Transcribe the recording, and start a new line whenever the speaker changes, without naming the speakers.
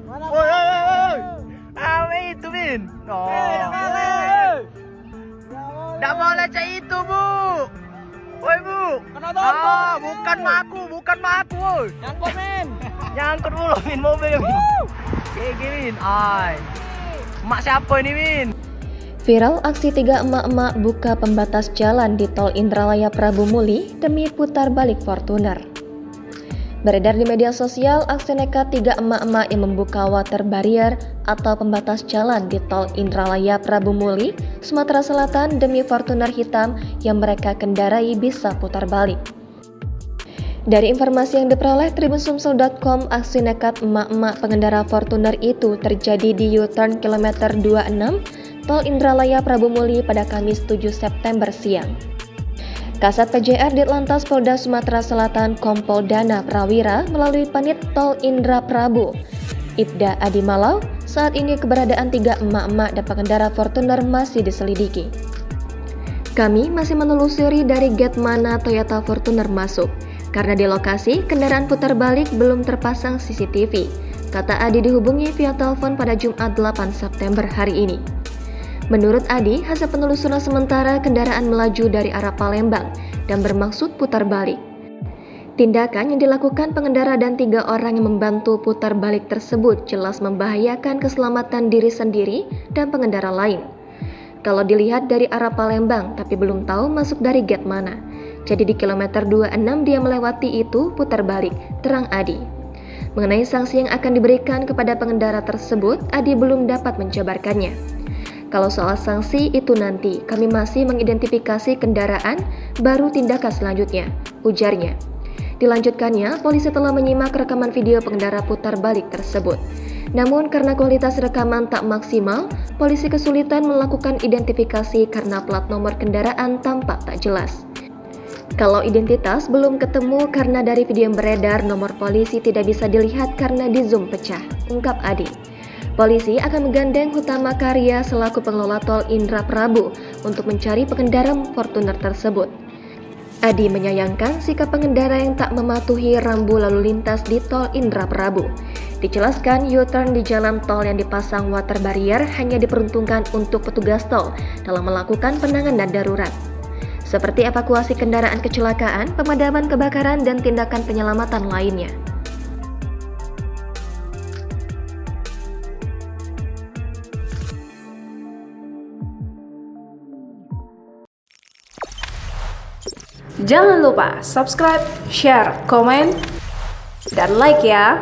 Woi, woi, woi. Apa itu, Min? Oh. Nggak boleh cek itu, Bu. Woi, Bu. Bukan maku, woi.
Nyangkut, Min.
Nyangkut mulu, Min, mobil, Min. Kayak gini, Min. Ay. Mak siapa ini, Min?
Viral aksi 3 emak-emak buka pembatas jalan di Tol Indralaya Prabu Muli demi putar balik Fortuner. Beredar di media sosial aksi nekat 3 emak-emak yang membuka water barrier atau pembatas jalan di Tol Indralaya Prabu Muli, Sumatera Selatan demi Fortuner hitam yang mereka kendarai bisa putar balik. Dari informasi yang diperoleh Tribunsumsel.com, aksi nekat emak-emak pengendara Fortuner itu terjadi di U-turn kilometer 26 Tol Indralaya Prabu Muli pada Kamis 7 September siang. Kasat PJR Ditlantas Polda Sumatera Selatan Kompol Dana Prawira melalui Panit Tol Indra Prabu, Ibda Adi Malau, saat ini keberadaan 3 emak-emak dan pengendara Fortuner masih diselidiki. Kami masih menelusuri dari gate mana Toyota Fortuner masuk, karena di lokasi kendaraan putar balik belum terpasang CCTV, kata Adi dihubungi via telepon pada Jumat 8 September hari ini. Menurut Adi, hasil penelusuran sementara kendaraan melaju dari arah Palembang dan bermaksud putar balik. Tindakan yang dilakukan pengendara dan 3 orang yang membantu putar balik tersebut jelas membahayakan keselamatan diri sendiri dan pengendara lain. Kalau dilihat dari arah Palembang tapi belum tahu masuk dari gate mana. Jadi di kilometer 26 dia melewati itu putar balik, terang Adi. Mengenai sanksi yang akan diberikan kepada pengendara tersebut, Adi belum dapat menjabarkannya. Kalau soal sanksi itu nanti kami masih mengidentifikasi kendaraan, baru tindakan selanjutnya, ujarnya. Dilanjutkannya, polisi telah menyimak rekaman video pengendara putar balik tersebut. Namun karena kualitas rekaman tak maksimal, polisi kesulitan melakukan identifikasi karena plat nomor kendaraan tampak tak jelas. Kalau identitas belum ketemu karena dari video yang beredar, nomor polisi tidak bisa dilihat karena di zoom pecah, ungkap Adi. Polisi akan menggandeng Hutama Karya selaku pengelola Tol Indra Prabu untuk mencari pengendara Fortuner tersebut. Adi menyayangkan sikap pengendara yang tak mematuhi rambu lalu lintas di Tol Indra Prabu. Dijelaskan U-turn di jalan tol yang dipasang water barrier hanya diperuntukkan untuk petugas tol dalam melakukan penanganan darurat, seperti evakuasi kendaraan kecelakaan, pemadaman kebakaran, dan tindakan penyelamatan lainnya.
Jangan lupa subscribe, share, komen, dan like ya!